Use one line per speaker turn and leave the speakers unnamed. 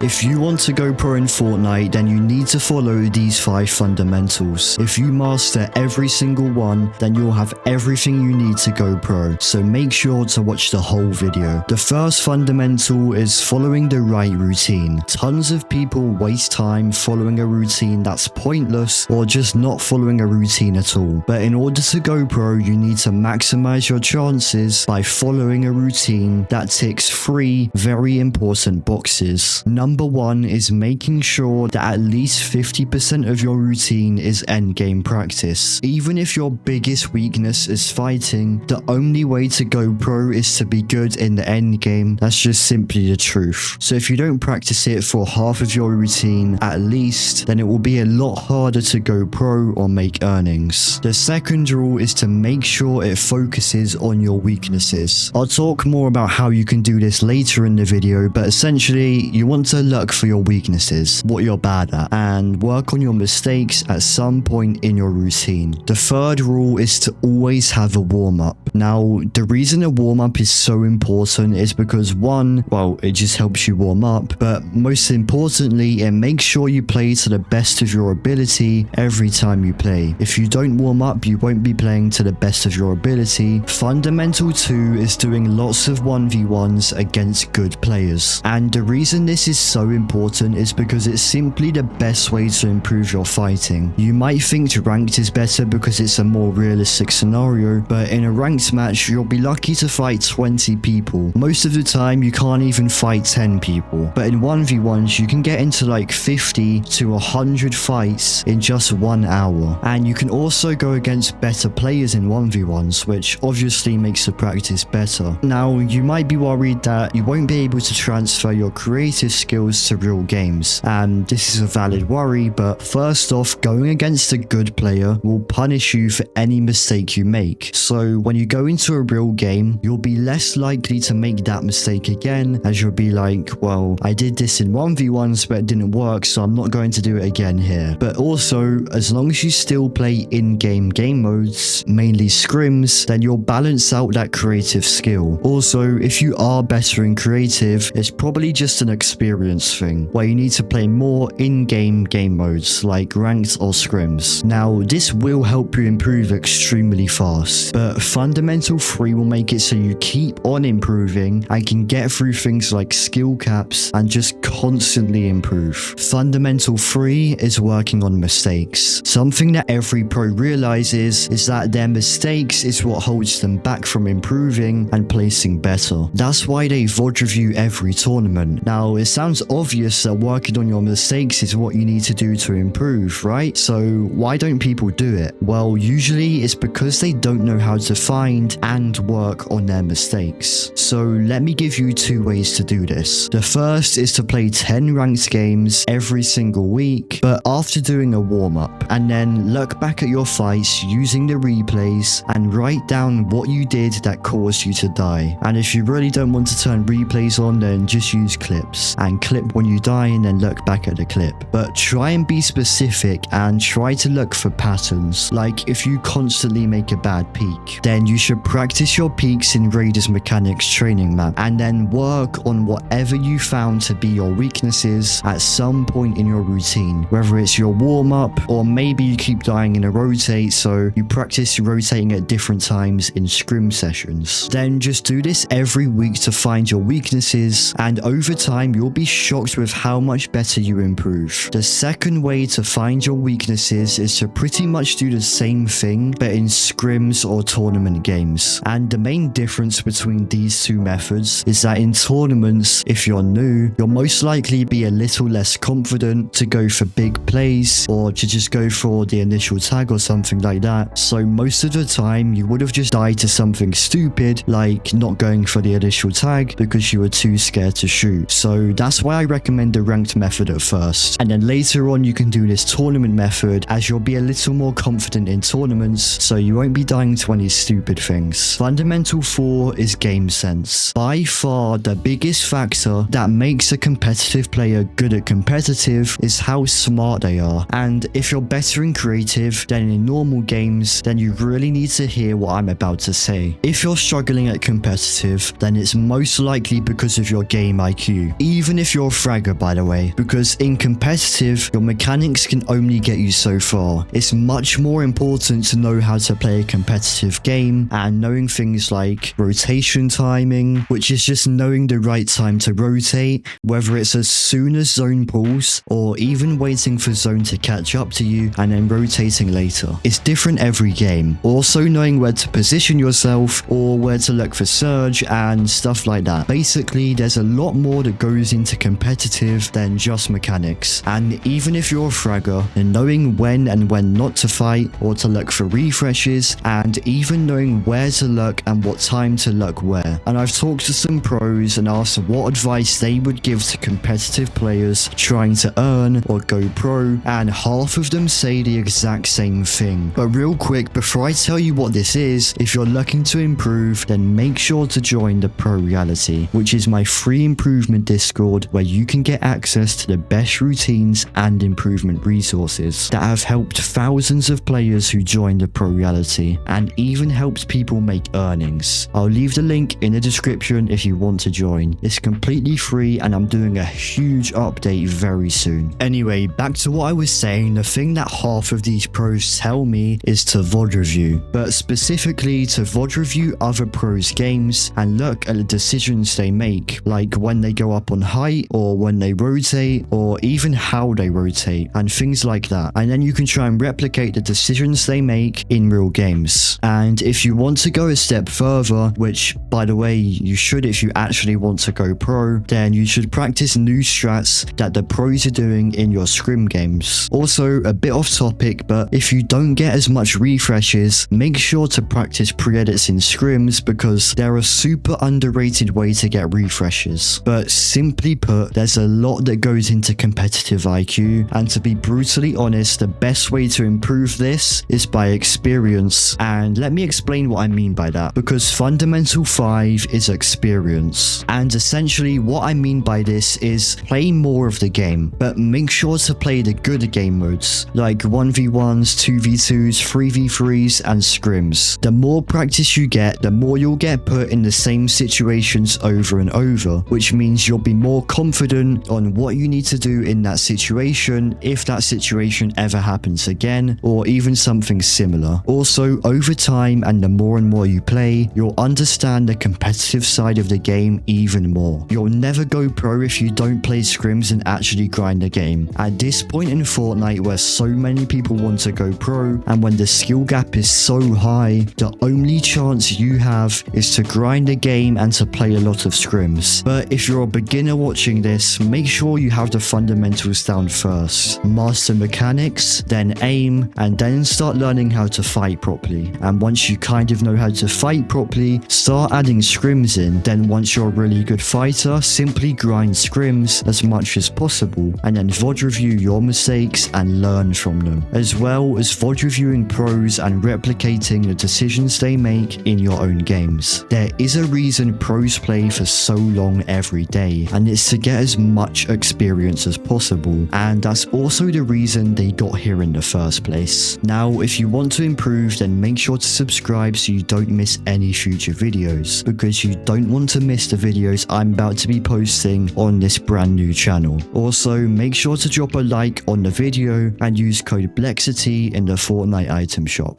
If you want to go pro in Fortnite, then you need to follow these 5 fundamentals. If you master every single one, then you'll have everything you need to go pro, so make sure to watch the whole video. The first fundamental is following the right routine. Tons of people waste time following a routine that's pointless or just not following a routine at all. But in order to go pro, you need to maximize your chances by following a routine that ticks 3 very important boxes. Number 1 is making sure that at least 50% of your routine is endgame practice. Even if your biggest weakness is fighting, the only way to go pro is to be good in the endgame. That's just simply the truth. So if you don't practice it for half of your routine at least, then it will be a lot harder to go pro or make earnings. The second rule is to make sure it focuses on your weaknesses. I'll talk more about how you can do this later in the video, but essentially you want to look for your weaknesses, what you're bad at, and work on your mistakes at some point in your routine. The third rule is to always have a warm-up. Now, the reason a warm-up is so important is because 1, well, it just helps you warm up, but most importantly, it makes sure you play to the best of your ability every time you play. If you don't warm up, you won't be playing to the best of your ability. Fundamental 2 is doing lots of 1v1s against good players. And the reason this is so important is because it's simply the best way to improve your fighting. You might think ranked is better because it's a more realistic scenario, but in a ranked match, you'll be lucky to fight 20 people. Most of the time, you can't even fight 10 people. But in 1v1s, you can get into like 50 to 100 fights in just 1 hour. And you can also go against better players in 1v1s, which obviously makes the practice better. Now, you might be worried that you won't be able to transfer your creative skills to real games. And this is a valid worry, but first off, going against a good player will punish you for any mistake you make. So when you go into a real game, you'll be less likely to make that mistake again, as you'll be like, well, I did this in 1v1s, but it didn't work, so I'm not going to do it again here. But also, as long as you still play in-game game modes, mainly scrims, then you'll balance out that creative skill. Also, if you are better in creative, it's probably just an experience thing, where you need to play more in-game game modes, like ranked or scrims. Now, this will help you improve extremely fast, but fundamental 3 will make it so you keep on improving and can get through things like skill caps and just constantly improve. Fundamental 3 is working on mistakes. Something that every pro realizes is that their mistakes is what holds them back from improving and placing better. That's why they VOD review every tournament. Now, it sounds obvious that working on your mistakes is what you need to do to improve, right? So why don't people do it? Well, usually it's because they don't know how to find and work on their mistakes. So let me give you 2 ways to do this. The first is to play 10 ranked games every single week, but after doing a warm-up, and then look back at your fights using the replays and write down what you did that caused you to die. And if you really don't want to turn replays on, then just use clips and clip when you die and then look back at the clip. But try and be specific and try to look for patterns. Like if you constantly make a bad peak, then you should practice your peaks in Raiders Mechanics training map and then work on whatever you found to be your weaknesses at some point in your routine, whether it's your warm-up or maybe you keep dying in a rotate, so you practice rotating at different times in scrim sessions. Then just do this every week to find your weaknesses, and over time you'll be shocked with how much better you improve. The second way to find your weaknesses is to pretty much do the same thing but in scrims or tournament games. And the main difference between these 2 methods is that in tournaments, if you're new, you'll most likely be a little less confident to go for big plays or to just go for the initial tag or something like that. So most of the time you would have just died to something stupid like not going for the initial tag because you were too scared to shoot. So that's why I recommend the ranked method at first, and then later on you can do this tournament method as you'll be a little more confident in tournaments, so you won't be dying to any stupid things. Fundamental 4 is game sense. By far the biggest factor that makes a competitive player good at competitive is how smart they are, and if you're better in creative than in normal games, then you really need to hear what I'm about to say. If you're struggling at competitive, then it's most likely because of your game IQ. Even if if you're a fragger, by the way, because in competitive, your mechanics can only get you so far. It's much more important to know how to play a competitive game and knowing things like rotation timing, which is just knowing the right time to rotate, whether it's as soon as zone pulls or even waiting for zone to catch up to you and then rotating later. It's different every game. Also knowing where to position yourself or where to look for surge and stuff like that. Basically, there's a lot more that goes into competitive than just mechanics. And even if you're a fragger, then knowing when and when not to fight or to look for refreshes, and even knowing where to look and what time to look where. And I've talked to some pros and asked what advice they would give to competitive players trying to earn or go pro, and half of them say the exact same thing. But real quick, before I tell you what this is, if you're looking to improve, then make sure to join the Pro Reality, which is my free improvement Discord where you can get access to the best routines and improvement resources that have helped thousands of players who joined the Pro Reality and even helped people make earnings. I'll leave the link in the description if you want to join. It's completely free and I'm doing a huge update very soon. Anyway, back to what I was saying, the thing that half of these pros tell me is to VOD review, but specifically to VOD review other pros' games and look at the decisions they make, like when they go up on height or when they rotate or even how they rotate and things like that. And then you can try and replicate the decisions they make in real games. And if you want to go a step further, which by the way you should if you actually want to go pro, then you should practice new strats that the pros are doing in your scrim games. Also, a bit off topic, but if you don't get as much refreshes, make sure to practice pre-edits in scrims because they're a super underrated way to get refreshes. But simply put, there's a lot that goes into competitive IQ, and to be brutally honest, the best way to improve this is by experience. And let me explain what I mean by that, because Fundamental 5 is experience. And essentially what I mean by this is play more of the game, but make sure to play the good game modes, like 1v1s, 2v2s, 3v3s, and scrims. The more practice you get, the more you'll get put in the same situations over and over, which means you'll be more confident on what you need to do in that situation if that situation ever happens again, or even something similar. Also, over time and the more and more you play, you'll understand the competitive side of the game even more. You'll never go pro if you don't play scrims and actually grind the game. At this point in Fortnite where so many people want to go pro and when the skill gap is so high, the only chance you have is to grind the game and to play a lot of scrims. But if you're a beginner watching this, make sure you have the fundamentals down first. Master mechanics, then aim, and then start learning how to fight properly. And once you kind of know how to fight properly, start adding scrims in. Then once you're a really good fighter, simply grind scrims as much as possible and then VOD review your mistakes and learn from them, as well as VOD reviewing pros and replicating the decisions they make in your own games. There is a reason pros play for so long every day, and it's to get as much experience as possible, and that's also the reason they got here in the first place. Now, if you want to improve, then make sure to subscribe so you don't miss any future videos, because you don't want to miss the videos I'm about to be posting on this brand new channel. Also, make sure to drop a like on the video and use code Blexiti in the Fortnite item shop.